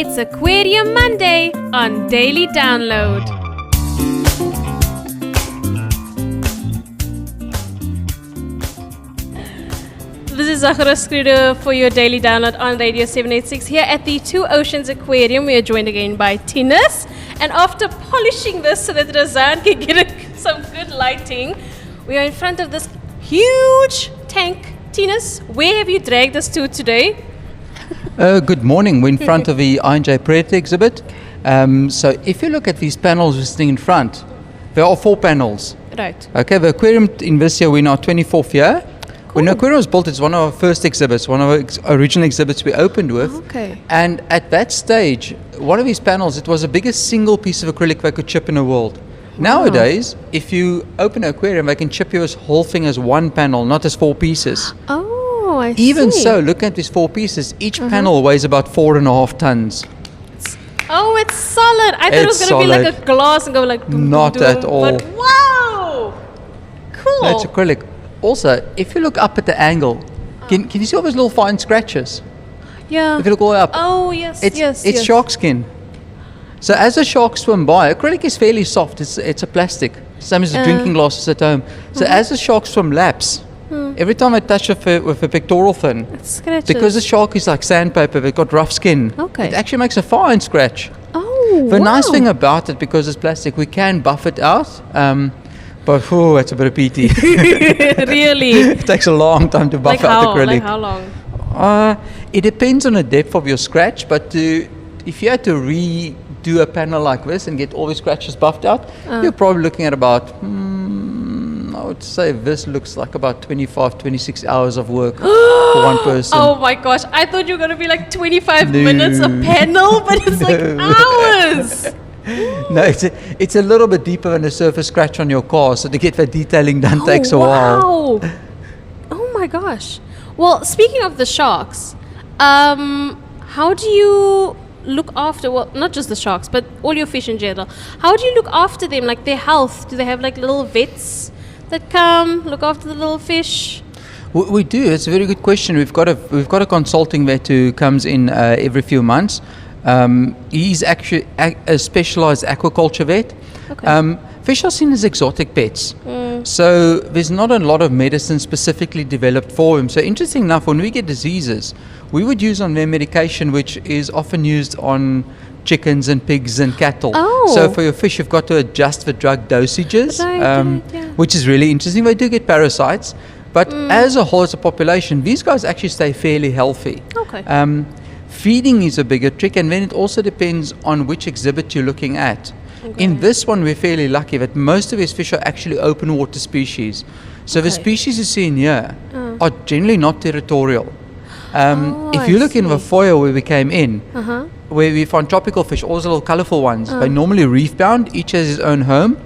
It's Aquarium Monday on Daily Download. This is Zahra Skrider for your Daily Download on Radio 786 here at the Two Oceans Aquarium. We are joined again by Tinus. And after polishing this so that Razan can get some good lighting, we are in front of this huge tank. Tinus, where have you dragged us to today? Good morning. We're in front of the I&J Predator exhibit. So if you look at these panels we're sitting in front, there are 4 panels. Right. Okay, the aquarium in this year, we're in our 24th year. Cool. When the aquarium was built, it's one of our first exhibits, one of our original exhibits we opened with. Okay. And at that stage, one of these panels, it was the biggest single piece of acrylic they could chip in the world. Nowadays, if you open an aquarium, they can chip you this whole thing as one panel, not as 4 pieces. Oh, I see. Even so, look at these 4 pieces. Each panel weighs about 4.5 tons. Oh, it's solid. I thought it was It's going to be like solid. a glass and go like... dum, Not dum, at dum. all. But wow! Cool. No, it's acrylic. Also, if you look up at the angle, can you see all those little fine scratches? Yeah. If you look all the way up, Oh, yes, it's yes. shark skin. So as the sharks swim by, acrylic is fairly soft. It's a plastic, same as the drinking glasses at home. So as the shark swim laps, every time I touch with a pectoral fin, It scratches. because the shark is like sandpaper, they've got rough skin. Okay. It actually makes a fine scratch. Oh, The nice wow. thing about it, because it's plastic, we can buff it out. But it's a bit of PT. Really? It takes a long time to buff Like out how? acrylic. Like how long? It depends on the depth of your scratch, but if you had to redo a panel like this and get all the scratches buffed out, you're probably looking at about, I would say this looks like about 25, 26 hours of work for one person. Oh my gosh, I thought you were going to be like 25 No. minutes a panel, but it's like hours. No, it's a little bit deeper than the surface scratch on your car, so to get that detailing done takes a while. Wow. Oh my gosh. Well, speaking of the sharks, how do you look after, well, not just the sharks, but all your fish in general? How do you look after them, like their health? Do they have like little vets that come look after the little fish? We do. It's a very good question. We've got a consulting vet who comes in every few months. He's actually a specialized aquaculture vet. Okay. Fish are seen as exotic pets, so there's not a lot of medicine specifically developed for them. So interesting enough, when we get diseases, we would use on their medication, which is often used on chickens and pigs and cattle. Oh. So for your fish, you've got to adjust the drug dosages, Right, yeah. which is really interesting. They do get parasites, but as a whole, as a population, these guys actually stay fairly healthy. Okay. Feeding is a bigger trick, and then it also depends on which exhibit you're looking at. In this one, we're fairly lucky that most of these fish are actually open water species. So the Okay. species you see in here are generally not territorial. Oh, if I you look in the see. foyer where we came in, Uh-huh. where we find tropical fish, all the little colorful ones, they're normally reef bound, each has his own home.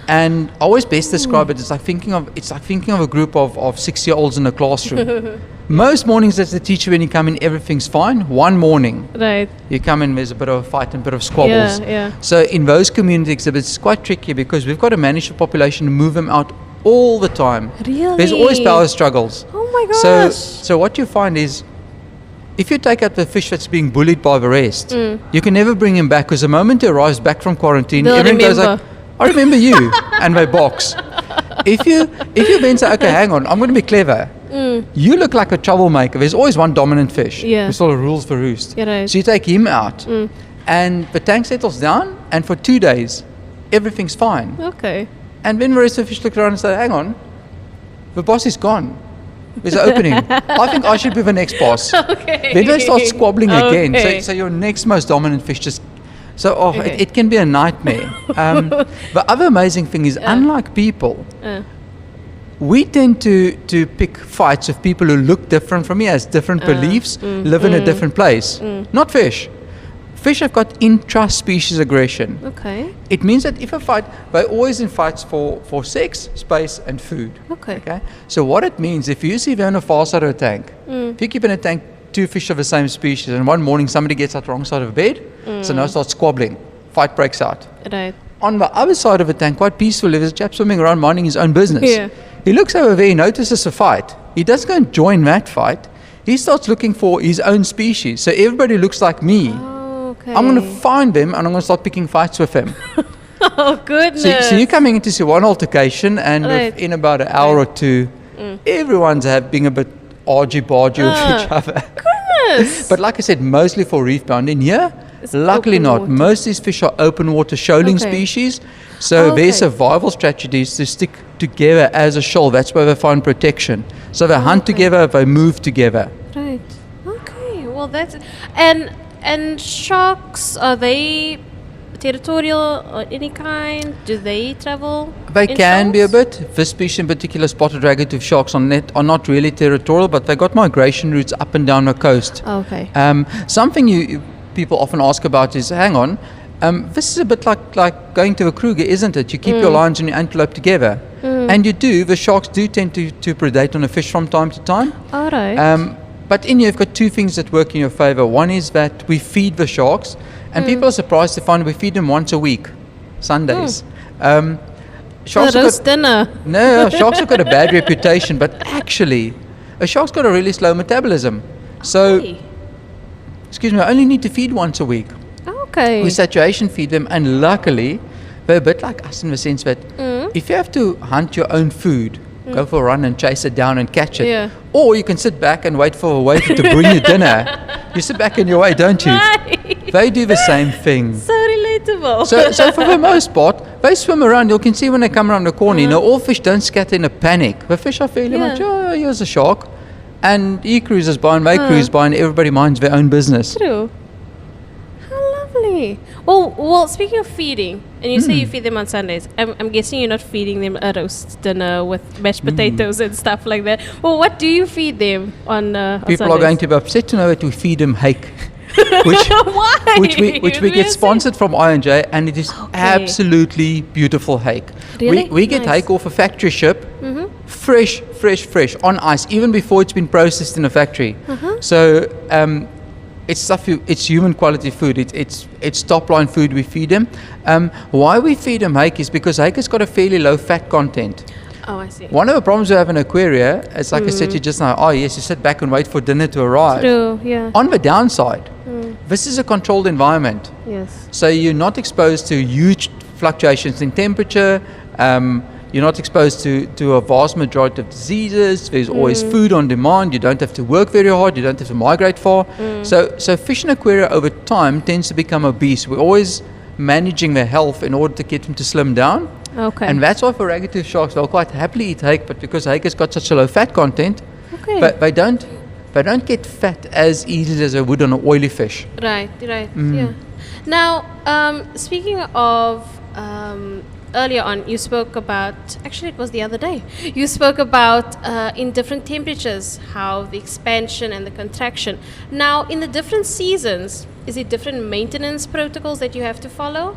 And I always best describe it, it's like thinking of a group of 6-year-olds in a classroom. Most mornings as a teacher, when you come in, everything's fine. One morning, Right. you come in, there's a bit of a fight and a bit of squabbles. Yeah. So in those community exhibits, it's quite tricky because we've got to manage the population to move them out all the time. Really? There's always power struggles. Oh my gosh. So what you find is, if you take out the fish that's being bullied by the rest, you can never bring him back, because the moment he arrives back from quarantine, They'll everyone goes remember. like, I remember you, and they box. If you then say, okay, hang on, I'm going to be clever. You look like a troublemaker. There's always one dominant fish. Yeah. There's all the rules for roost. Yeah, right. So you take him out, and the tank settles down, and for 2 days, everything's fine. Okay. And then the rest of the fish look around and say, hang on, the boss is gone. There's an opening. I think I should be the next boss. Okay. Then they start squabbling again. Okay. So your next most dominant fish just... So Okay. it can be a nightmare. The other amazing thing is, unlike people, we tend to pick fights with people who look different from me, has different beliefs, live in a different place. Not fish. Fish have got intra-species aggression. Okay. It means that if a fight, they're always in fights for sex, space, and food. Okay. So what it means, if you see they're on a far side of a tank, if you keep in a tank 2 fish of the same species, and one morning somebody gets out the wrong side of the bed, so now starts squabbling, fight breaks out. Right. On the other side of the tank, quite peaceful, there's a chap swimming around minding his own business. Yeah. He looks over there, he notices a fight. He doesn't go and join that fight. He starts looking for his own species. So everybody looks like me. Okay. I'm going to find them and I'm going to start picking fights with them. Oh, goodness. So you're coming in to see one altercation, and Right. within about an hour or two, everyone's being a bit argy-bargy with each other. Goodness. But like I said, mostly for reef bounding. Here, It's luckily open not. water. Most of these fish are open water shoaling Okay. species. So Okay. their survival strategy is to stick together as a shoal. That's where they find protection. So they hunt Okay. together, they move together. Right. Okay. Well, that's and sharks, are they territorial or any kind? Do they travel? They in can be a shoals? bit. This species in particular, spotted ragged-tooth sharks, are not really territorial, but they got migration routes up and down the coast. Okay. Something people often ask about is, hang on, this is a bit like going to a Kruger, isn't it? You keep your lions and your antelope together. And you do, the sharks do tend to predate on a fish from time to time. All right. But in here, you've got two things that work in your favor. One is that we feed the sharks, and people are surprised to find we feed them once a week, Sundays. Sharks a have roast got, dinner. no, sharks have got a bad reputation, but actually, a shark's got a really slow metabolism. So, Hey. excuse me, I only need to feed once a week. Okay. We saturation feed them, and luckily, they're a bit like us in the sense that if you have to hunt your own food, go for a run and chase it down and catch it. Yeah. Or you can sit back and wait for a waiter to bring you dinner. You sit back in your way, don't you? Right. They do the same thing. So relatable. So for the most part, they swim around. You can see when they come around the corner, you know, all fish don't scatter in a panic. The fish are fairly Yeah. much, oh, here's a shark. And he cruises by and they cruise by and everybody minds their own business. True. How lovely. Well, speaking of feeding, and you say you feed them on Sundays, I'm guessing you're not feeding them a roast dinner with mashed potatoes and stuff like that. Well, what do you feed them on People Sundays? are going to be upset to know that we feed them hake. which, Why? which we get sponsored from I&J, and it is absolutely beautiful hake. Really? We get Nice. hake off a factory ship, fresh, on ice, even before it's been processed in a factory. So it's stuff. It's human quality food. It's top line food we feed them. Why we feed them hake is because hake has got a fairly low fat content. Oh, I see. One of the problems we have in aquaria is, like I said to you just now, oh yes, you sit back and wait for dinner to arrive. True. Yeah. On the downside, this is a controlled environment. Yes. So you're not exposed to huge fluctuations in temperature. You're not exposed to a vast majority of diseases. There's always food on demand. You don't have to work very hard. You don't have to migrate far. So fish in aquaria over time tends to become obese. We're always managing their health in order to get them to slim down. Okay. And that's why for ragged-tooth sharks, they'll quite happily eat hake, but because hake has got such a low fat content, Okay. but they don't get fat as easily as they would on an oily fish. Right, yeah. Now, speaking of earlier on, you spoke about, actually it was the other day, you spoke about in different temperatures, how the expansion and the contraction. Now, in the different seasons, is it different maintenance protocols that you have to follow?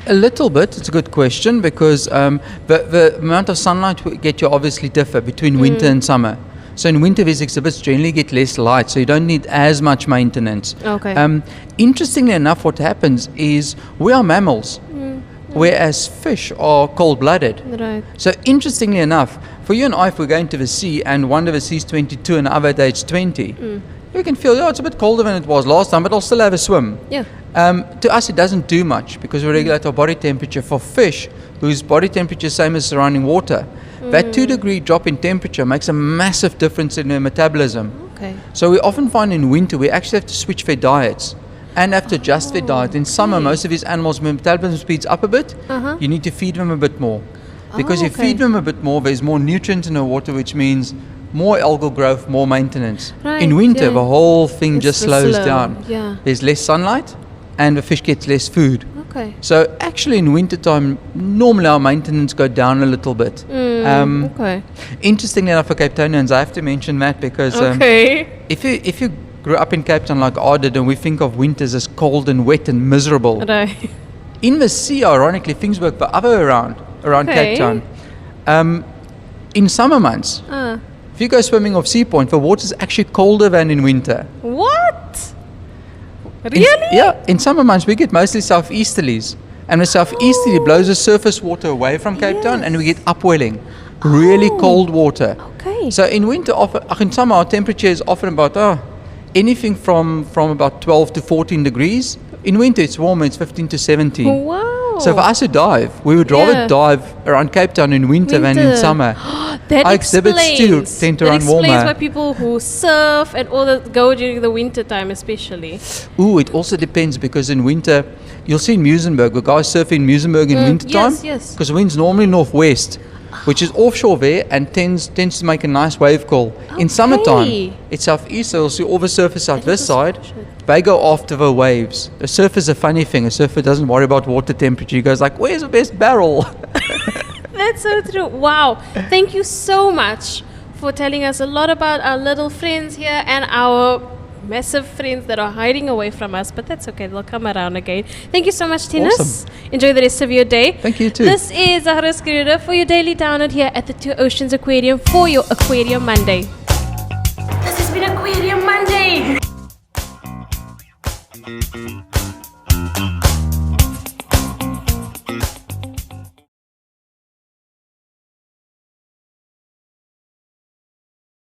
A little bit. It's a good question because the amount of sunlight we get you obviously differ between winter and summer. So in winter, these exhibits generally get less light, so you don't need as much maintenance. Okay. Interestingly enough, what happens is we are mammals, whereas fish are cold-blooded. Right. So interestingly enough, for you and I, if we're going to the sea and one of the sea's 22 and the other day it's 20, you can feel, it's a bit colder than it was last time, but I'll still have a swim. Yeah. To us, it doesn't do much because we regulate our body temperature. For fish, whose body temperature is same as surrounding water, that 2-degree drop in temperature makes a massive difference in their metabolism. Okay. So we often find in winter we actually have to switch their diets and have to adjust their diet. In summer, most of these animals' metabolism speeds up a bit. You need to feed them a bit more. Because you feed them a bit more, there's more nutrients in the water, which means more algal growth, more maintenance. Right, In winter, yeah. the whole thing It's just the slows slow, down. yeah. There's less sunlight and the fish gets less food. Okay. So actually in winter time, normally our maintenance go down a little bit. Okay. Interestingly enough for Cape Townians, I have to mention that because Okay. if you grew up in Cape Town like I did and we think of winters as cold and wet and miserable, Right. in the sea, ironically, things work the other way around Okay. Cape Town. In summer months, if you go swimming off Sea Point, the water's actually colder than in winter. What? In- Really? yeah, in summer months we get mostly southeasterlies, and the southeasterly blows the surface water away from Cape Town, and we get upwelling, really cold water. Okay. So in winter, in summer, our temperature is often about anything from about 12 to 14 degrees In winter, it's warmer. It's 15 to 17. Wow. So for us to dive, we would rather Yeah. dive around Cape Town in winter than in summer. That Our exhibits still explains. tend to That run explains warmer. why people who surf and all that go during the winter time, especially. Ooh, it also depends because in winter, you'll see in Muizenberg, the guys surf in Muizenberg in winter time. yes. Because the wind's normally northwest, which is offshore there and tends to make a nice wave call. In summertime, it's southeast, so you'll see all the surfers out this side. They go after the waves. A surfer's a funny thing. A surfer doesn't worry about water temperature. He goes like, where's the best barrel? That's so true. Wow. Thank you so much for telling us a lot about our little friends here and our massive friends that are hiding away from us. But that's okay. They'll come around again. Thank you so much, Tinus. Awesome. Enjoy the rest of your day. Thank you too. This is Zahra Skrider for your daily download here at the Two Oceans Aquarium for your Aquarium Monday. This has been Aquarium